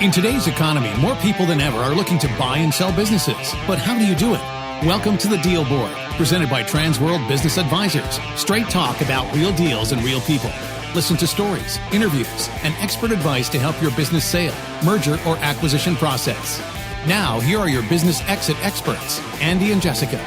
In today's economy, more people than ever are looking to buy and sell businesses. But how do you do it? Welcome to the Deal Board, presented by Transworld Business Advisors. Straight talk about real deals and real people. Listen to stories, interviews, and expert advice to help your business sale, merger, or acquisition process. Now, here are your business exit experts, Andy and Jessica.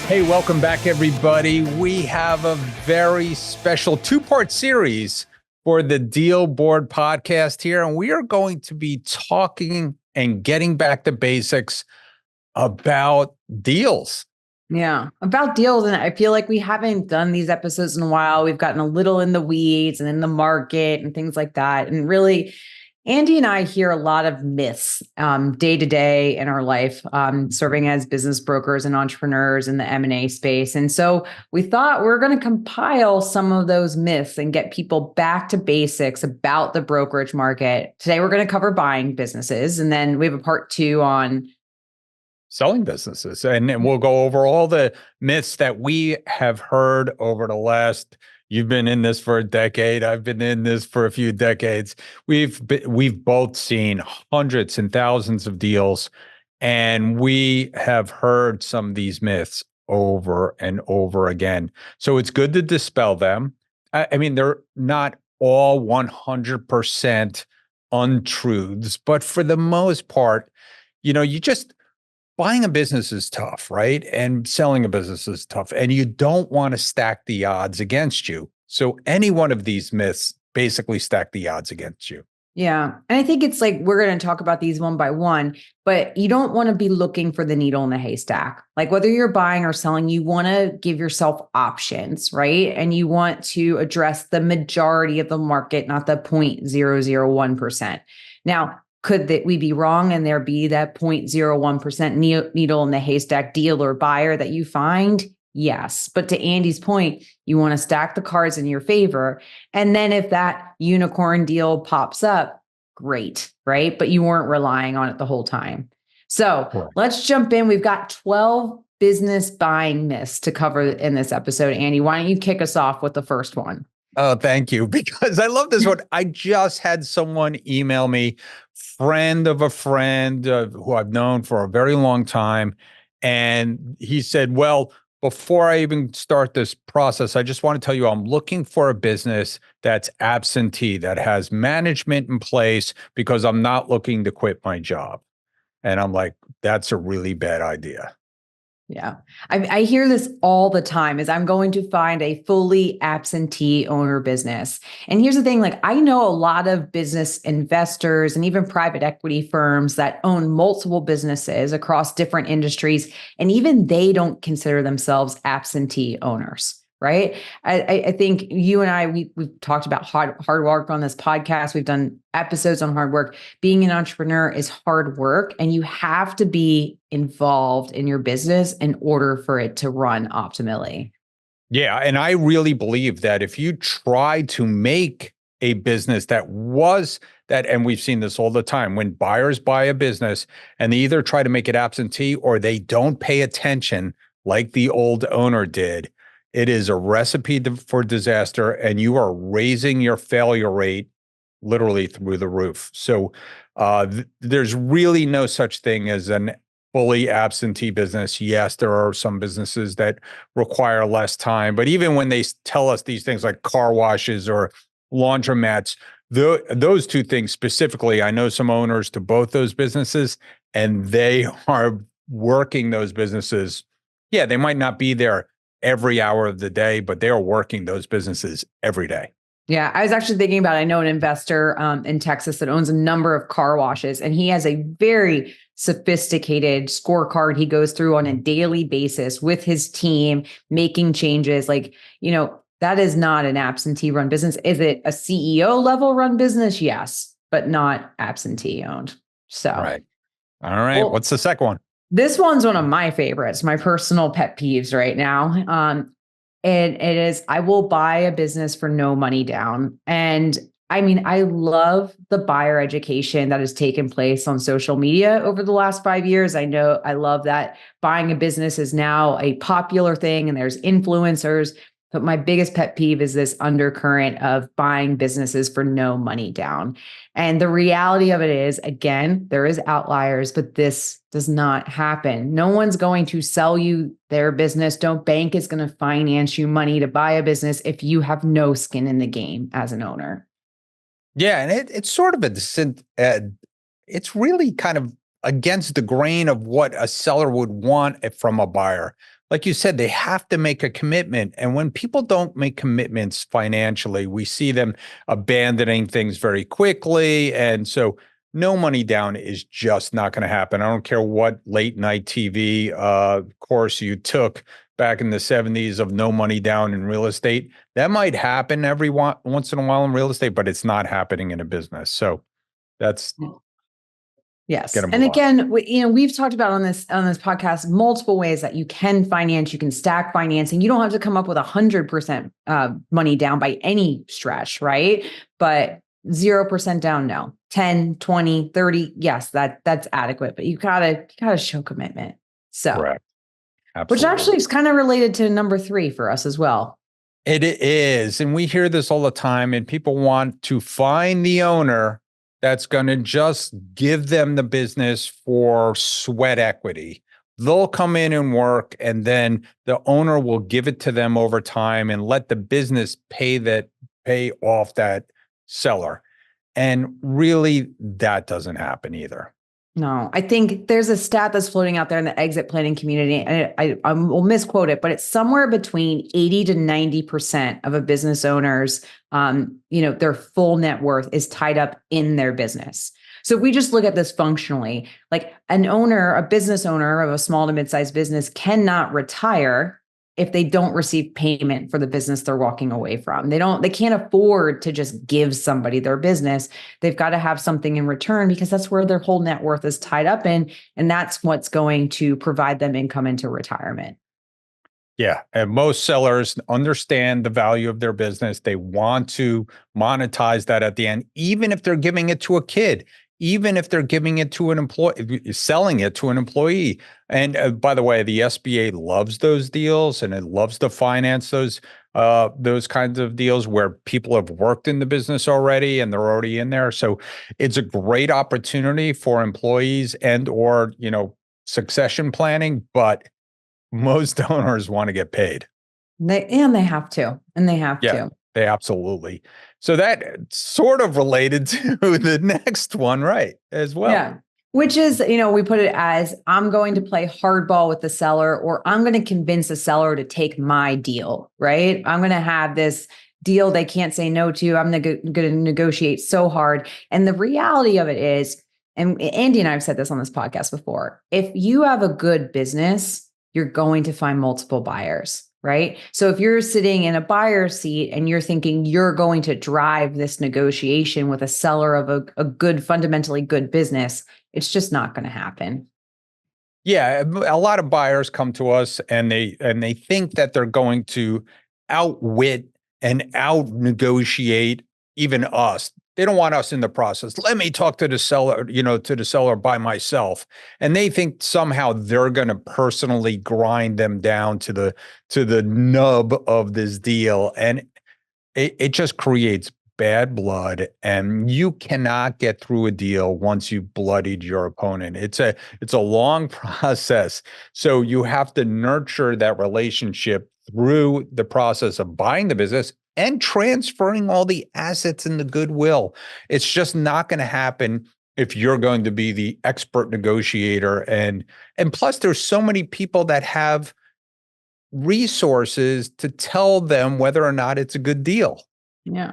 Hey, welcome back, everybody. We have a very special two-part series for the Deal Board podcast here, and we are going to be talking and getting back to basics about deals. Yeah, about deals. And I feel like we haven't done these episodes in a while. We've gotten a little in the weeds and in the market and things like that. And really, Andy and I hear a lot of myths day to day in our life, serving as business brokers and entrepreneurs in the M&A space. And so we thought we're going to compile some of those myths and get people back to basics about the brokerage market. Today, we're going to cover buying businesses. And then we have a part 2 on selling businesses. And we'll go over all the myths that we have heard over the last. You've been in this for a decade. I've been in this for a few decades. We've both seen hundreds and thousands of deals, and we have heard some of these myths over and over again. So it's good to dispel them. I mean, they're not all 100% untruths, but for the most part, buying a business is tough, right? And selling a business is tough. And you don't want to stack the odds against you. So any one of these myths basically stack the odds against you. Yeah. And I think it's like, we're going to talk about these one by one, but you don't want to be looking for the needle in the haystack. Like whether you're buying or selling, you want to give yourself options, right? And you want to address the majority of the market, not the 0.001%. Now, could we be wrong and there be that 0.01% needle in the haystack deal or buyer that you find? Yes. But to Andy's point, you want to stack the cards in your favor. And then if that unicorn deal pops up, great, right? But you weren't relying on it the whole time. So Let's jump in. We've got 12 business buying myths to cover in this episode. Andy, why don't you kick us off with the first one? Oh, thank you. Because I love this one. I just had someone email me, friend of a friend who I've known for a very long time. And he said, well, before I even start this process, I just want to tell you, I'm looking for a business that's absentee, that has management in place because I'm not looking to quit my job. And I'm like, that's a really bad idea. Yeah. I hear this all the time is I'm going to find a fully absentee owner business. And here's the thing, like I know a lot of business investors and even private equity firms that own multiple businesses across different industries. And even they don't consider themselves absentee owners. Right. I think you and I, we've talked about hard work on this podcast. We've done episodes on hard work. Being an entrepreneur is hard work, and you have to be involved in your business in order for it to run optimally. Yeah. And I really believe that if you try to make a business that was that, and we've seen this all the time, when buyers buy a business and they either try to make it absentee or they don't pay attention like the old owner did, it is a recipe for disaster, and you are raising your failure rate literally through the roof. So there's really no such thing as an fully absentee business. Yes, there are some businesses that require less time, but even when they tell us these things like car washes or laundromats, those two things specifically, I know some owners to both those businesses, and they are working those businesses. Yeah, they might not be there every hour of the day, but they are working those businesses every day. Yeah, I was actually thinking about, I know an investor in Texas that owns a number of car washes, and he has a very sophisticated scorecard he goes through on a daily basis with his team, making changes. Like, that is not an absentee run business. Is it a CEO level run business? Yes, but not absentee owned. So, right. All right. Well, what's the second one? This one's one of my favorites, my personal pet peeves right now. And it is, I will buy a business for no money down. And I mean, I love the buyer education that has taken place on social media over the last 5 years. I love that buying a business is now a popular thing and there's influencers. But my biggest pet peeve is this undercurrent of buying businesses for no money down. And the reality of it is, again, there is outliers, but this does not happen. No one's going to sell you their business. Don't bank is going to finance you money to buy a business if you have no skin in the game as an owner. Yeah, and it's sort of it's really kind of against the grain of what a seller would want from a buyer. Like you said, they have to make a commitment. And when people don't make commitments financially, we see them abandoning things very quickly. And so no money down is just not going to happen. I don't care what late night TV course you took back in the 70s of no money down in real estate. That might happen once in a while in real estate, but it's not happening in a business. So that's yes. gonna And move on. again, we've talked about on this podcast multiple ways that you can finance, you can stack financing. You don't have to come up with 100% money down by any stretch, right? But 0% down, no. 10, 20, 30, yes, that's adequate, but you gotta show commitment. So Correct. which Absolutely. actually is kind of related to number 3 for us as well. It is. And we hear this all the time, and people want to find the owner that's going to just give them the business for sweat equity. They'll come in and work, and then the owner will give it to them over time and let the business pay off that seller. And really, that doesn't happen either. No, I think there's a stat that's floating out there in the exit planning community, and I will misquote it, but it's somewhere between 80 to 90% of a business owner's, their full net worth is tied up in their business. So if we just look at this functionally, like a business owner of a small to mid-sized business cannot retire if they don't receive payment for the business they're walking away from. They can't afford to just give somebody their business. They've got to have something in return because that's where their whole net worth is tied up in. And that's what's going to provide them income into retirement. Yeah. And most sellers understand the value of their business. They want to monetize that at the end, even if they're giving it to a kid, even if they're giving it to an employee, selling it to an employee. And by the way, the SBA loves those deals, and it loves to finance those kinds of deals where people have worked in the business already and they're already in there. So it's a great opportunity for employees or succession planning, but most owners want to get paid. They have to. Yeah, they absolutely. So that sort of related to the next one, right, as well. Yeah. Which is, we put it as I'm going to play hardball with the seller, or I'm going to convince the seller to take my deal, right? I'm going to have this deal they can't say no to. I'm going to negotiate so hard. And the reality of it is, and Andy and I have said this on this podcast before, if you have a good business, you're going to find multiple buyers. Right. So if you're sitting in a buyer's seat and you're thinking you're going to drive this negotiation with a seller of a good, fundamentally good business, it's just not going to happen. Yeah. A lot of buyers come to us and they think that they're going to outwit and out negotiate even us. They don't want us in the process. Let me talk to the seller, by myself. And they think somehow they're going to personally grind them down to the nub of this deal. And it just creates bad blood, and you cannot get through a deal once you've bloodied your opponent. It's a long process. So you have to nurture that relationship through the process of buying the business and transferring all the assets and the goodwill. It's just not going to happen if you're going to be the expert negotiator. And plus, there's so many people that have resources to tell them whether or not it's a good deal. Yeah.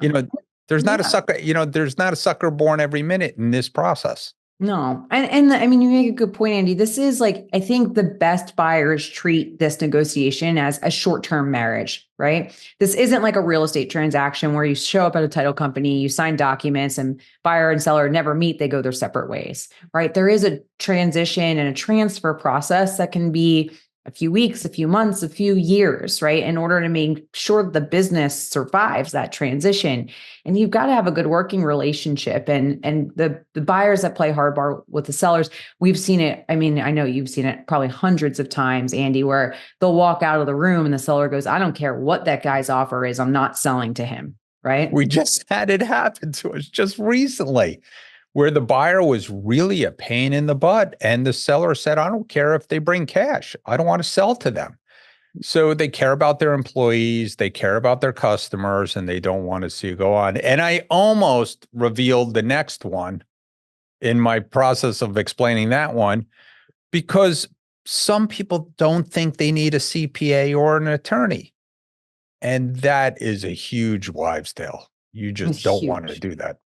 There's not a sucker, there's not a sucker born every minute in this process. No. And I mean, you make a good point, Andy. This is I think the best buyers treat this negotiation as a short-term marriage, right? This isn't like a real estate transaction where you show up at a title company, you sign documents, and buyer and seller never meet, they go their separate ways, right? There is a transition and a transfer process that can be a few weeks, a few months, a few years, right? In order to make sure the business survives that transition. And you've got to have a good working relationship. And the buyers that play hardball with the sellers, we've seen it. I mean, I know you've seen it probably hundreds of times, Andy, where they'll walk out of the room and the seller goes, I don't care what that guy's offer is, I'm not selling to him, right? We just had it happen to us just recently, where the buyer was really a pain in the butt. And the seller said, I don't care if they bring cash. I don't want to sell to them. So they care about their employees, they care about their customers, and they don't want to see it go on. And I almost revealed the next one in my process of explaining that one, because some people don't think they need a CPA or an attorney. And that is a huge wives' tale. You just It's don't want to huge. do that.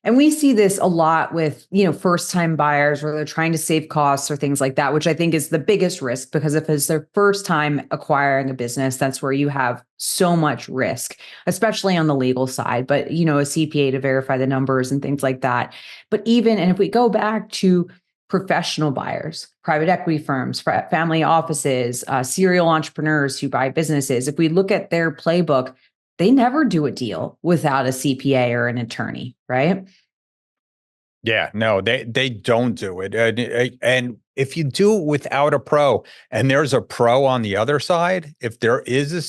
And we see this a lot with, first-time buyers where they're trying to save costs or things like that, which I think is the biggest risk, because if it's their first time acquiring a business, that's where you have so much risk, especially on the legal side, but, a CPA to verify the numbers and things like that. But and if we go back to professional buyers, private equity firms, family offices, serial entrepreneurs who buy businesses, if we look at their playbook, they never do a deal without a CPA or an attorney, right? Yeah, no, they don't do it. And if you do it without a pro, and there's a pro on the other side, if there is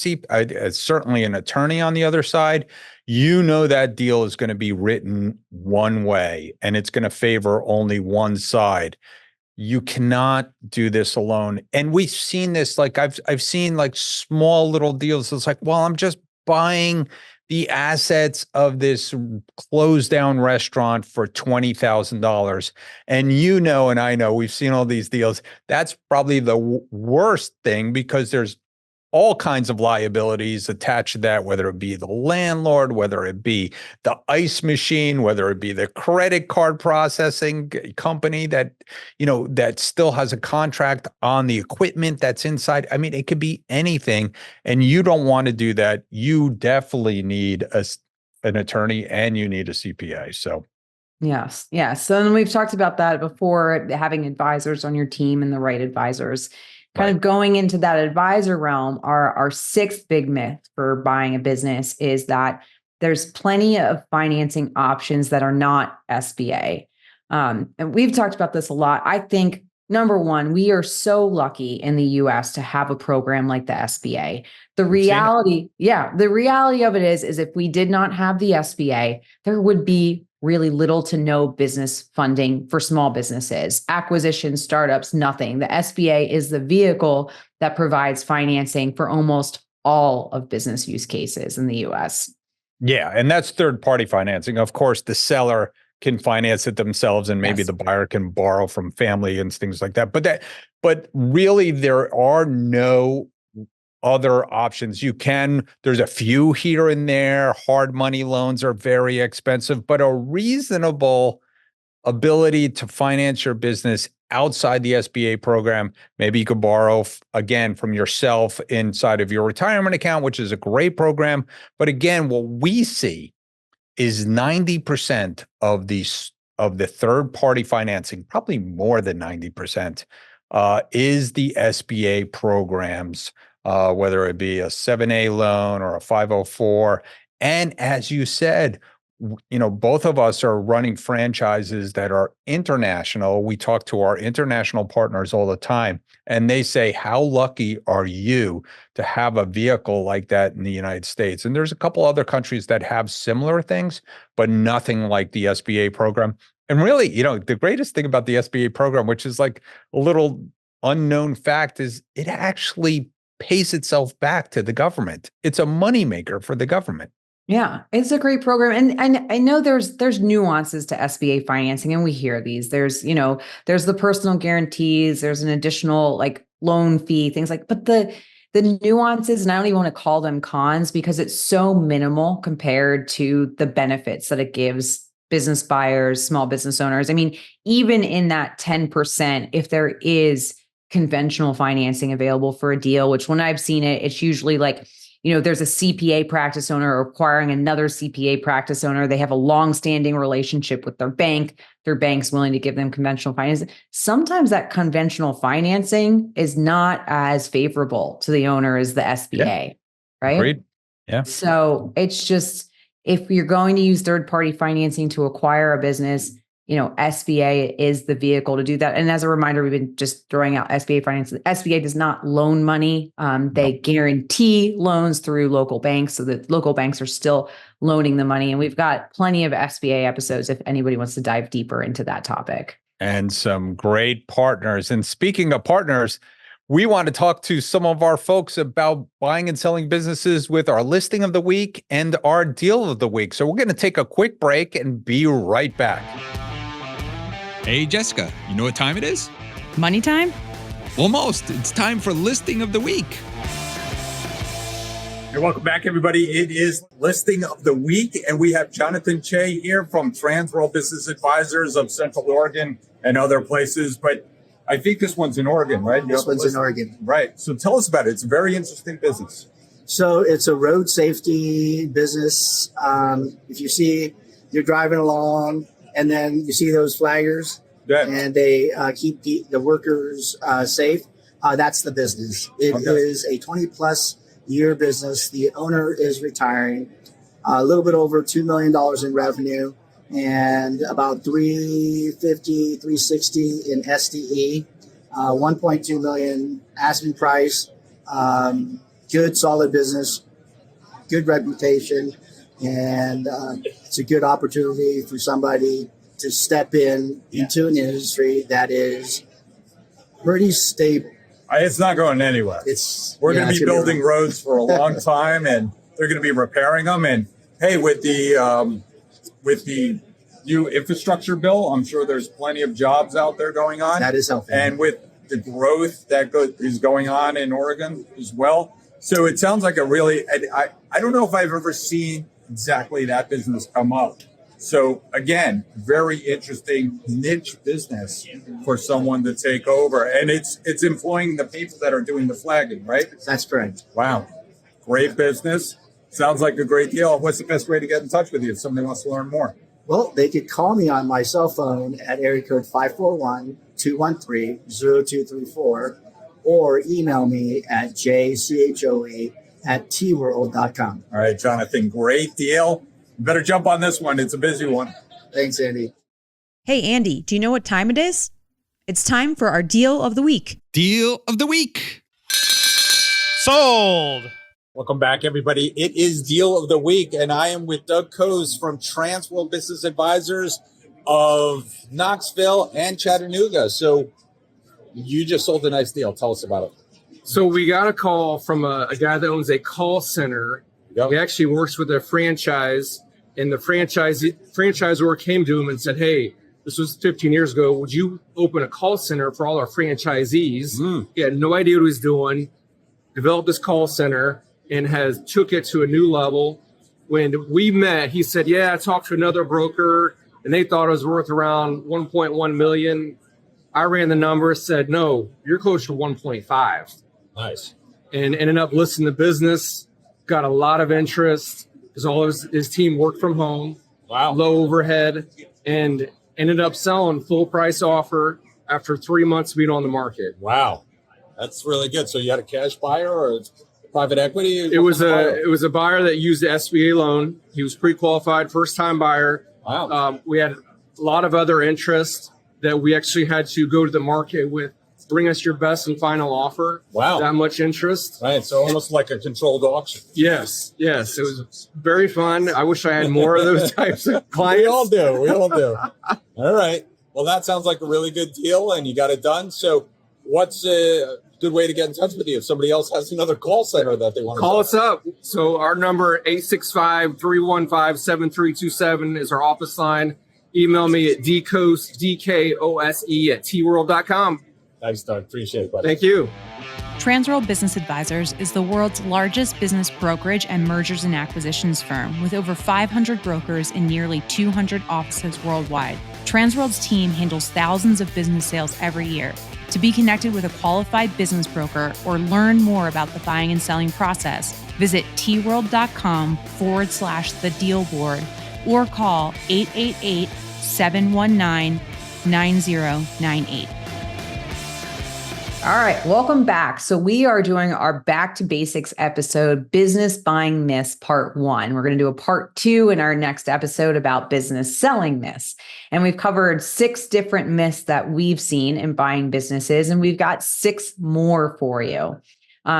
certainly an attorney on the other side, that deal is going to be written one way and it's going to favor only one side. You cannot do this alone. And we've seen this, like I've seen like small little deals. It's like, well, I'm just buying the assets of this closed down restaurant for $20,000. And and I know we've seen all these deals. That's probably the worst thing, because there's all kinds of liabilities attached to that, whether it be the landlord, whether it be the ice machine, whether it be the credit card processing company that still has a contract on the equipment that's inside. I mean, it could be anything, and you don't want to do that. You definitely need an attorney and you need a CPA. So Yes. Yes. So then we've talked about that before, having advisors on your team and the right advisors. Kind right. of going into that advisor realm, our sixth big myth for buying a business is that there's plenty of financing options that are not SBA. And we've talked about this a lot. I think, number one, we are so lucky in the US to have a program like the SBA. The reality of it is if we did not have the SBA, there would be really little to no business funding for small businesses, acquisitions, startups, nothing. The SBA is the vehicle that provides financing for almost all of business use cases in the US. Yeah, and that's third-party financing. Of course, the seller can finance it themselves, and maybe Yes. the buyer can borrow from family and things like that. But really, there are no other options. There's a few here and there. Hard money loans are very expensive, but a reasonable ability to finance your business outside the SBA program. Maybe you could borrow again from yourself inside of your retirement account, which is a great program. But again, what we see is 90% of the third-party financing, probably more than 90%, is the SBA programs, whether it be a 7A loan or a 504. And as you said, both of us are running franchises that are international. We talk to our international partners all the time, and they say, how lucky are you to have a vehicle like that in the United States? And there's a couple other countries that have similar things, but nothing like the SBA program. And really, the greatest thing about the SBA program, which is like a little unknown fact, is it actually pays itself back to the government. It's a moneymaker for the government. Yeah, it's a great program. And I know there's nuances to SBA financing, and we hear these. There's the personal guarantees, there's an additional like loan fee, things like, but the nuances, and I don't even want to call them cons because it's so minimal compared to the benefits that it gives business buyers, small business owners. I mean, even in that 10%, if there is conventional financing available for a deal, which when I've seen it, it's usually like there's a CPA practice owner acquiring another CPA practice owner. They have a long-standing relationship with their bank. Their bank's willing to give them conventional financing. Sometimes that conventional financing is not as favorable to the owner as the SBA, right? Agreed. Yeah. So it's just, if you're going to use third-party financing to acquire a business, SBA is the vehicle to do that. And as a reminder, we've been just throwing out SBA finance. SBA does not loan money. They guarantee loans through local banks, so that local banks are still loaning the money. And we've got plenty of SBA episodes if anybody wants to dive deeper into that topic. And some great partners. And speaking of partners, we want to talk to some of our folks about buying and selling businesses with our listing of the week and our deal of the week. So we're going to take a quick break and be right back. Hey, Jessica, you know what time it is? Money time? Almost. It's time for listing of the week. Hey, welcome back, everybody. It is listing of the week, and we have Jonathan Che here from Transworld Business Advisors of Central Oregon and other places. But I think this one's in Oregon, right? This one's in Oregon. Right. So tell us about it. It's a very interesting business. So it's a road safety business. If you see, you're driving along, and then you see those flaggers, and they keep the workers safe. That's the business. It is a 20-plus year business. The owner is retiring. A little bit over $2 million in revenue and about $350, $360 in SDE. 1.2 million asking price. Good, solid business. Good reputation. And it's a good opportunity for somebody to step into an industry that is pretty stable. It's not going anywhere. We're going to be building roads for a long time, and they're going to be repairing them. And hey, with the new infrastructure bill, I'm sure there's plenty of jobs out there going on. That is helpful. And with the growth that is going on in Oregon as well. So it sounds like I don't know if I've ever seen exactly that business come up. So again, very interesting niche business for someone to take over. And it's employing the people that are doing the flagging, right? That's correct. Wow. Great business. Sounds like a great deal. What's the best way to get in touch with you if somebody wants to learn more? Well, they could call me on my cell phone at area code 541-213-0234 or email me at jchoe@tworld.com. All right, Jonathan, great deal. You better jump on this one. It's a busy one. Thanks, Andy. Hey, Andy, do you know what time it is? It's time for our deal of the week. Deal of the week. Sold. Welcome back, everybody. It is Deal of the Week, and I am with Doug Coase from Transworld Business Advisors of Knoxville and Chattanooga. So you just sold a nice deal. Tell us about it. So we got a call from a guy that owns a call center. Yep. He actually works with a franchise, and the franchisor came to him and said, hey, this was 15 years ago. Would you open a call center for all our franchisees? He had no idea what he was doing, developed this call center, and has took it to a new level. When we met, he said, yeah, I talked to another broker, and they thought it was worth around 1.1 million. I ran the numbers, said, no, you're close to 1.5. Nice. And ended up listing the business, got a lot of interest because all of his team worked from home. Wow. Low overhead, and ended up selling full price offer after 3 months being on the market. Wow. That's really good. So you had a cash buyer or private equity? It was a buyer that used the SBA loan. He was pre-qualified, first-time buyer. Wow. We had a lot of other interest that we actually had to go to the market with. Bring us your best and final offer. Wow. That much interest. Right. So almost like a controlled auction. Yes. It was very fun. I wish I had more of those types of clients. We all do. All right. Well, that sounds like a really good deal, and you got it done. So what's a good way to get in touch with you if somebody else has another call center that they want to call us up? So our number, 865-315-7327 is our office line. Email me at dkose, DKOSE @tworld.com. Thanks, Doug. Appreciate it, buddy. Thank you. Transworld Business Advisors is the world's largest business brokerage and mergers and acquisitions firm with over 500 brokers in nearly 200 offices worldwide. Transworld's team handles thousands of business sales every year. To be connected with a qualified business broker or learn more about the buying and selling process, visit tworld.com/the deal board or call 888-719-9098. All right, welcome back. So we are doing our Back to Basics episode, Business Buying Myths Part 1. We're going to do a Part 2 in our next episode about business selling myths. And we've covered 6 different myths that we've seen in buying businesses, and we've got 6 more for you.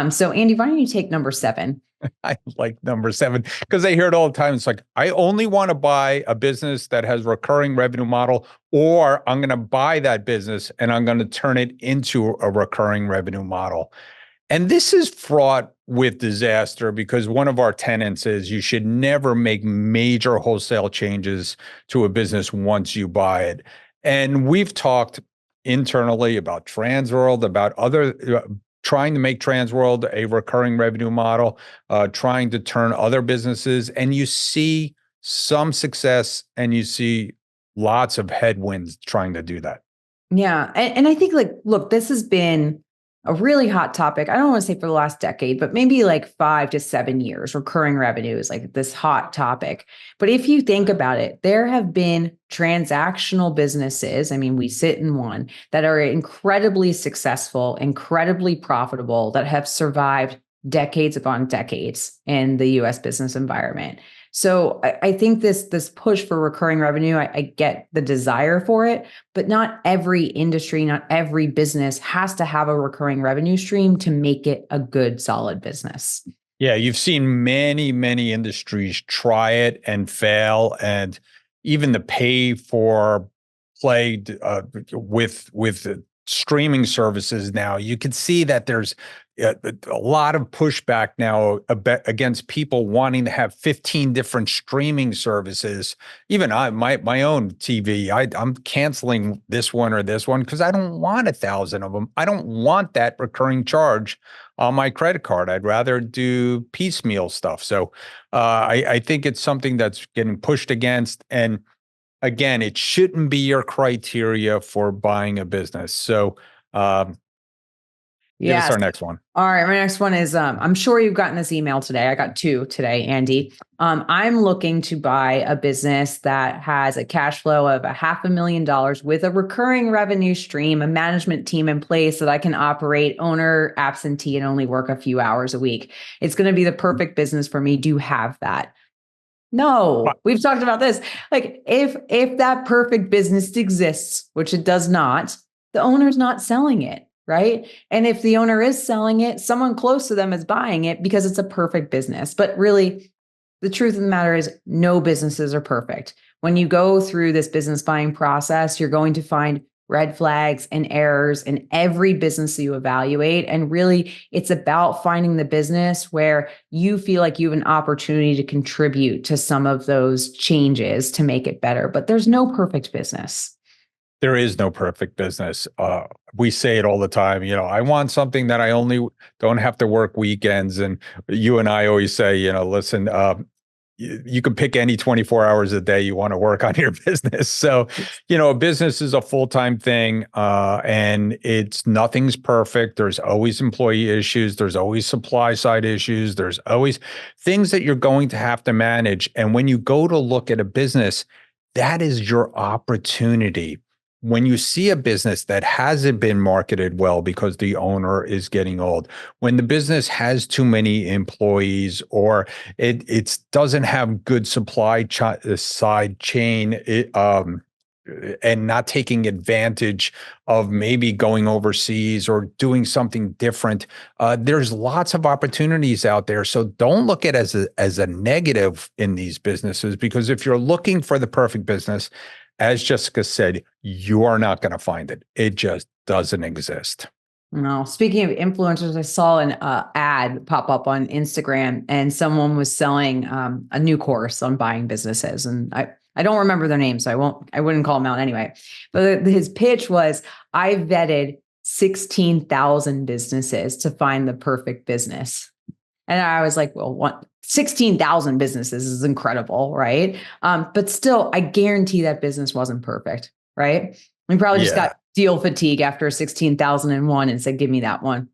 So Andy, why don't you take number 7? I like number 7 because I hear it all the time. It's like, I only want to buy a business that has recurring revenue model, or I'm going to buy that business and I'm going to turn it into a recurring revenue model. And this is fraught with disaster because one of our tenets is you should never make major wholesale changes to a business once you buy it. And we've talked internally about Transworld, about other trying to make Transworld a recurring revenue model, trying to turn other businesses, and you see some success and you see lots of headwinds trying to do that. Yeah. And I think, like, look, this has been a really hot topic. I don't want to say for the last decade, but maybe like 5 to 7 years, recurring revenue is like this hot topic. But if you think about it, there have been transactional businesses, I mean, we sit in one, that are incredibly successful, incredibly profitable, that have survived decades upon decades in the US business environment. So I think this push for recurring revenue, I get the desire for it, but not every industry, not every business has to have a recurring revenue stream to make it a good, solid business. Yeah, you've seen many, many industries try it and fail, and even the pay for play with streaming services now, you can see that there's a lot of pushback now against people wanting to have 15 different streaming services. Even my own TV, I'm canceling this one or this one because I don't want 1,000 of them. I don't want that recurring charge on my credit card. I'd rather do piecemeal stuff. So I think it's something that's getting pushed against. And again, it shouldn't be your criteria for buying a business. So give us our next one. All right. My next one is, I'm sure you've gotten this email today. I got 2 today, Andy. I'm looking to buy a business that has a cash flow of $500,000 with a recurring revenue stream, a management team in place that I can operate, owner absentee, and only work a few hours a week. It's going to be the perfect business for me. Do you have that? No, we've talked about this. Like, if that perfect business exists, which it does not, the owner's not selling it. Right. And if the owner is selling it, someone close to them is buying it because it's a perfect business. But really, the truth of the matter is no businesses are perfect. When you go through this business buying process, you're going to find red flags and errors in every business you evaluate. And really, it's about finding the business where you feel like you have an opportunity to contribute to some of those changes to make it better. But there's no perfect business. There is no perfect business. We say it all the time. I want something that I only don't have to work weekends. And you and I always say, listen, you can pick any 24 hours a day you want to work on your business. So, a business is a full-time thing, and nothing's perfect. There's always employee issues. There's always supply side issues. There's always things that you're going to have to manage. And when you go to look at a business, that is your opportunity. When you see a business that hasn't been marketed well because the owner is getting old, when the business has too many employees, or it doesn't have good supply side chain, and not taking advantage of maybe going overseas or doing something different, there's lots of opportunities out there. So don't look at it as a negative in these businesses, because if you're looking for the perfect business, as Jessica said, you are not going to find it. It just doesn't exist. No. Speaking of influencers, I saw an ad pop up on Instagram, and someone was selling a new course on buying businesses. And I don't remember their name, so I wouldn't call them out anyway. But his pitch was, I vetted 16,000 businesses to find the perfect business. And I was like, well, 16,000 businesses is incredible, right? But still, I guarantee that business wasn't perfect, right? We probably just got deal fatigue after 16,001 and said, give me that one.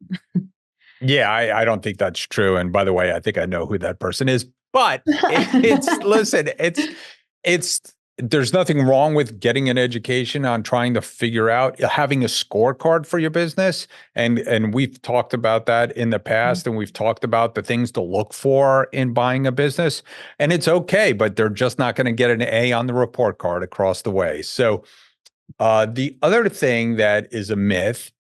Yeah, I don't think that's true. And by the way, I think I know who that person is. But listen, it's there's nothing wrong with getting an education on trying to figure out having a scorecard for your business. And we've talked about that in the past, and we've talked about the things to look for in buying a business. And it's okay, but they're just not going to get an A on the report card across the way. So the other thing that is a myth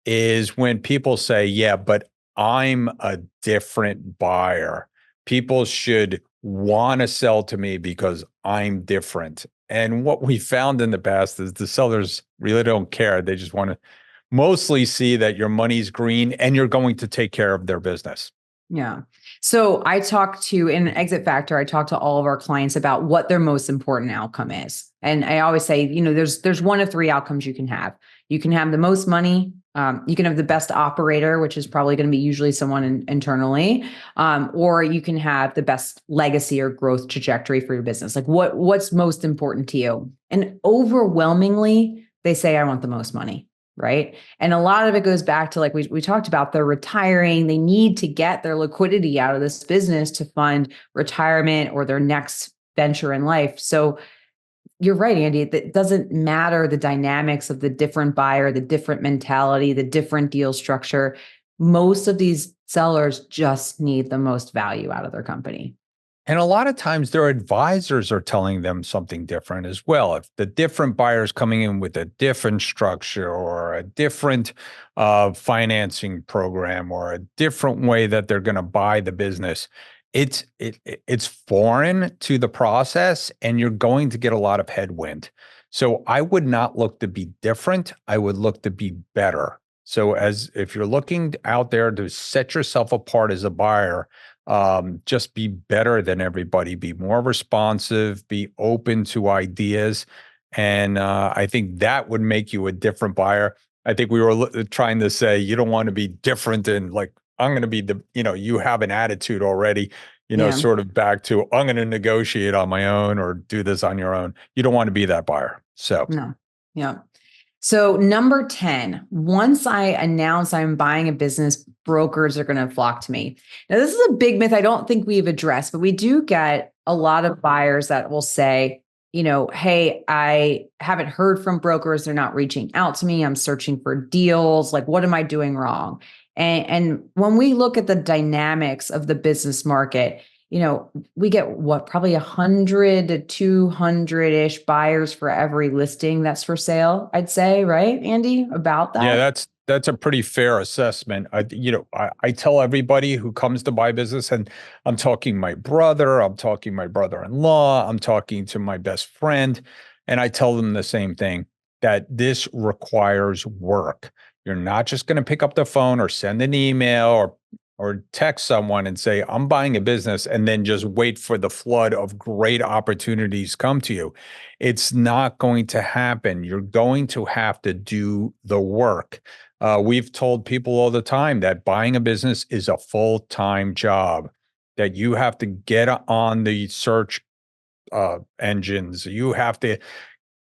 is when people say, yeah, but I'm a different buyer. People should want to sell to me because I'm different. And what we found in the past is the sellers really don't care. They just want to mostly see that your money's green and you're going to take care of their business. Yeah. So I talk to, in Exit Factor, I talk to all of our clients about what their most important outcome is. And I always say, there's one of three outcomes you can have. You can have the most money. You can have the best operator, which is probably going to be usually someone internally, or you can have the best legacy or growth trajectory for your business. Like what's most important to you? And overwhelmingly, they say, I want the most money. Right. And a lot of it goes back to, like we talked about, they're retiring. They need to get their liquidity out of this business to fund retirement or their next venture in life. So you're right, Andy. It doesn't matter the dynamics of the different buyer, the different mentality, the different deal structure. Most of these sellers just need the most value out of their company. And a lot of times their advisors are telling them something different as well. If the different buyers coming in with a different structure or a different financing program or a different way that they're going to buy the business, it's foreign to the process, and you're going to get a lot of headwind. So I would not look to be different. I would look to be better. So if you're looking out there to set yourself apart as a buyer, just be better than everybody, be more responsive, be open to ideas. And I think that would make you a different buyer. I think we were trying to say, you don't want to be different and like, I'm going to be you have an attitude already, sort of back to, I'm going to negotiate on my own or do this on your own. You don't want to be that buyer. So, no. Yeah. So number 10, once I announce I'm buying a business, brokers are going to flock to me. Now, this is a big myth I don't think we've addressed, but we do get a lot of buyers that will say, hey, I haven't heard from brokers. They're not reaching out to me. I'm searching for deals. Like, what am I doing wrong? And when we look at the dynamics of the business market, we get probably 100 to 200-ish buyers for every listing that's for sale, I'd say, right, Andy, about that? Yeah, that's a pretty fair assessment. I tell everybody who comes to buy business, and I'm talking my brother, I'm talking my brother-in-law, I'm talking to my best friend, and I tell them the same thing, that this requires work. You're not just going to pick up the phone or send an email or text someone and say, I'm buying a business, and then just wait for the flood of great opportunities come to you. It's not going to happen. You're going to have to do the work. We've told people all the time that buying a business is a full-time job, that you have to get on the search engines. You have to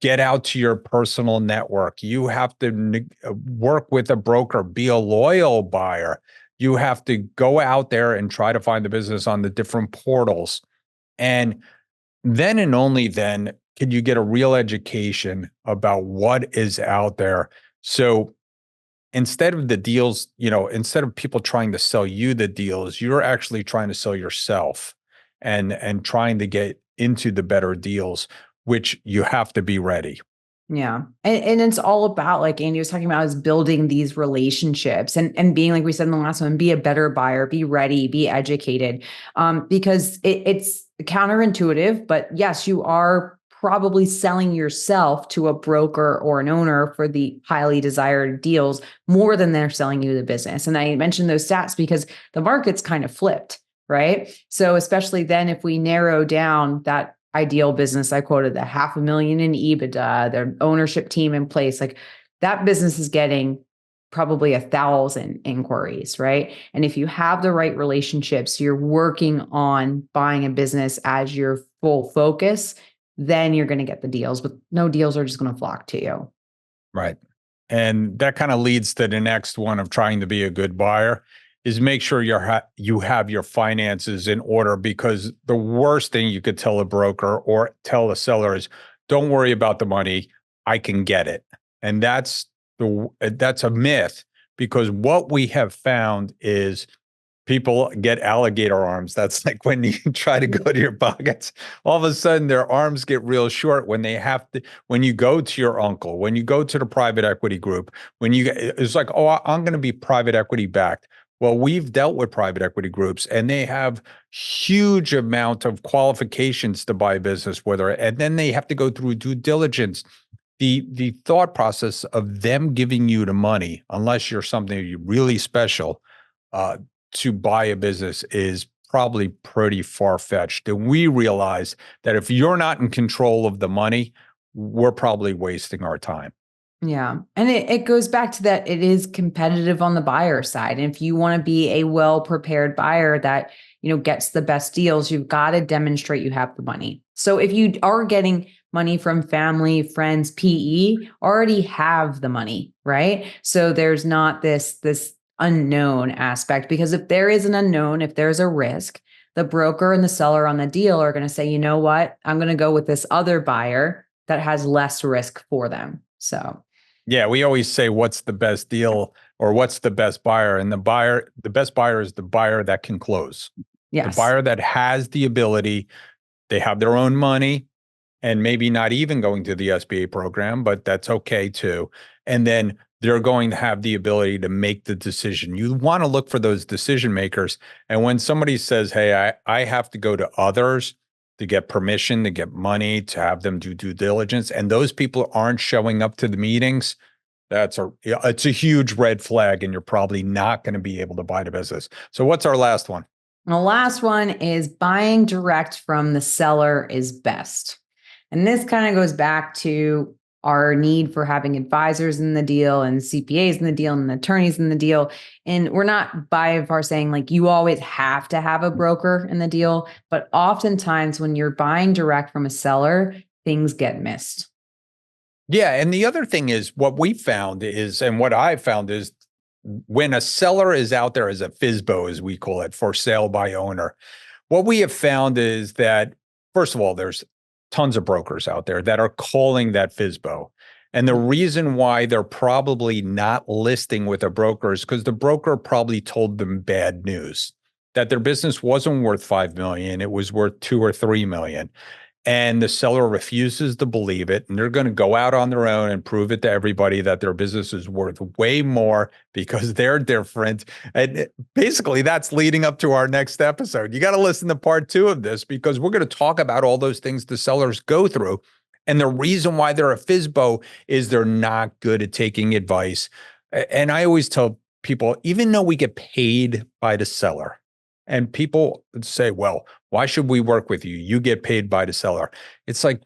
get out to your personal network. You have to work with a broker, be a loyal buyer. You have to go out there and try to find the business on the different portals. And then and only then can you get a real education about what is out there. So instead of the deals, instead of people trying to sell you the deals, you're actually trying to sell yourself and trying to get into the better deals, which you have to be ready. Yeah. And it's all about, like Andy was talking about, is building these relationships and being, like we said in the last one, be a better buyer, be ready, be educated. Because it's counterintuitive, but yes, you are probably selling yourself to a broker or an owner for the highly desired deals more than they're selling you the business. And I mentioned those stats because the market's kind of flipped, right? So especially then, if we narrow down that ideal business, I quoted the $500,000 in EBITDA, their ownership team in place, like that business is getting probably 1,000 inquiries, right? And if you have the right relationships, you're working on buying a business as your full focus, then you're going to get the deals, but no deals are just going to flock to you. Right. And that kind of leads to the next one of trying to be a good buyer is make sure you have your finances in order, because the worst thing you could tell a broker or tell a seller is, don't worry about the money, I can get it. And that's a myth, because what we have found is people get alligator arms. That's like when you try to go to your pockets, all of a sudden their arms get real short when they have to, when you go to your uncle, when you go to the private equity group, it's like, oh, I'm going to be private equity backed. Well, we've dealt with private equity groups and they have huge amount of qualifications to buy a business and then they have to go through due diligence. The thought process of them giving you the money, unless you're something really special, to buy a business is probably pretty far-fetched. And we realize that if you're not in control of the money, we're probably wasting our time. Yeah. And it goes back to that. It is competitive on the buyer side. And if you want to be a well-prepared buyer that, gets the best deals, you've got to demonstrate you have the money. So if you are getting money from family, friends, PE, already have the money, right? So there's not this unknown aspect, because if there is an unknown, if there's a risk, the broker and the seller on the deal are going to say, you know what, I'm going to go with this other buyer that has less risk for them. So yeah, we always say, what's the best deal or what's the best buyer? And the best buyer is the buyer that can close. Yes. The buyer that has the ability, they have their own money and maybe not even going to the SBA program, but that's okay too. And then they're going to have the ability to make the decision. You want to look for those decision makers. And when somebody says, hey, I have to go to others to get permission, to get money, to have them do due diligence, and those people aren't showing up to the meetings, it's a huge red flag, and you're probably not going to be able to buy the business. So what's our last one? The last one is buying direct from the seller is best. And this kind of goes back to our need for having advisors in the deal and CPAs in the deal and attorneys in the deal. And we're not by far saying like you always have to have a broker in the deal, but oftentimes when you're buying direct from a seller, things get missed. Yeah. And the other thing is what we found is, and what I've found is, when a seller is out there as a FSBO, as we call it, for sale by owner, what we have found is that, first of all, there's tons of brokers out there that are calling that FSBO. And the reason why they're probably not listing with a broker is because the broker probably told them bad news, that their business wasn't worth $5 million, it was worth $2 or $3 million. And the seller refuses to believe it. And they're going to go out on their own and prove it to everybody that their business is worth way more because they're different. And basically, that's leading up to our next episode. You got to listen to part 2 of this, because we're going to talk about all those things the sellers go through. And the reason why they're a FSBO is they're not good at taking advice. And I always tell people, even though we get paid by the seller, and people say, well, why should we work with you? You get paid by the seller. It's like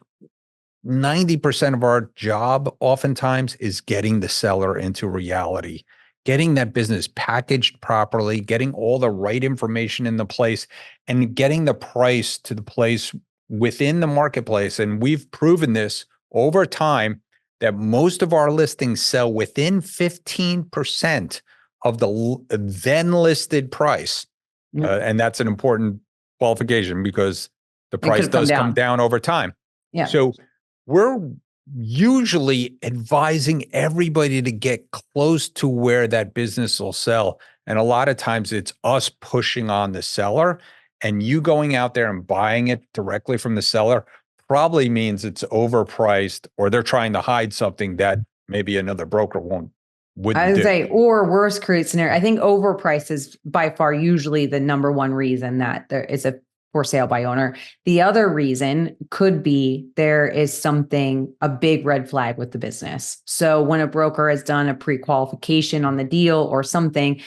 90% of our job oftentimes is getting the seller into reality, getting that business packaged properly, getting all the right information in the place, and getting the price to the place within the marketplace. And we've proven this over time that most of our listings sell within 15% of the then listed price. And that's an important qualification, because the price does come down over time. Yeah. So we're usually advising everybody to get close to where that business will sell. And a lot of times it's us pushing on the seller, and you going out there and buying it directly from the seller probably means it's overpriced, or they're trying to hide something that maybe another broker wouldn't I would do. say, or worst case scenario, I think overprice is by far usually the number one reason that there is a for sale by owner. The other reason could be there is a big red flag with the business. So when a broker has done a pre-qualification on the deal or something,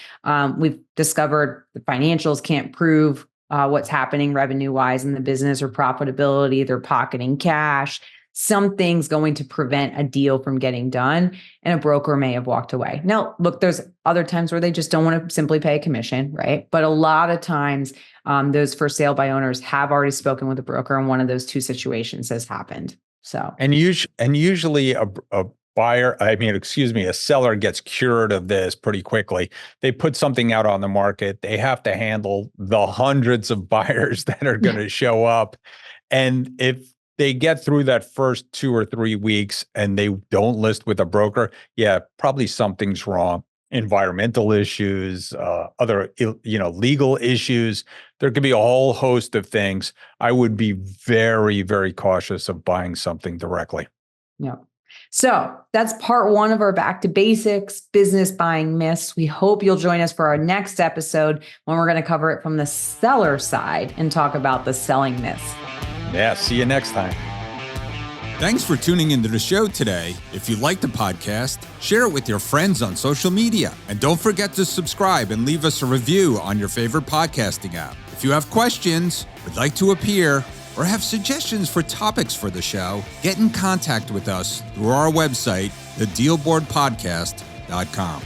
we've discovered the financials can't prove what's happening revenue-wise in the business or profitability, they're pocketing cash. Something's going to prevent a deal from getting done, and a broker may have walked away. Now, look, there's other times where they just don't want to simply pay a commission, right? But a lot of times, those for sale by owners have already spoken with a broker, and one of those two situations has happened. So, and usually a a seller gets cured of this pretty quickly. They put something out on the market. They have to handle the hundreds of buyers that are going to show up. And if they get through that first 2 or 3 weeks and they don't list with a broker, yeah, probably something's wrong. Environmental issues, other, legal issues. There could be a whole host of things. I would be very, very cautious of buying something directly. Yeah. So that's part 1 of our back to basics business buying myths. We hope you'll join us for our next episode when we're going to cover it from the seller side and talk about the selling myths. Yeah. See you next time. Thanks for tuning into the show today. If you like the podcast, share it with your friends on social media. And don't forget to subscribe and leave us a review on your favorite podcasting app. If you have questions, would like to appear, or have suggestions for topics for the show, get in contact with us through our website, thedealboardpodcast.com.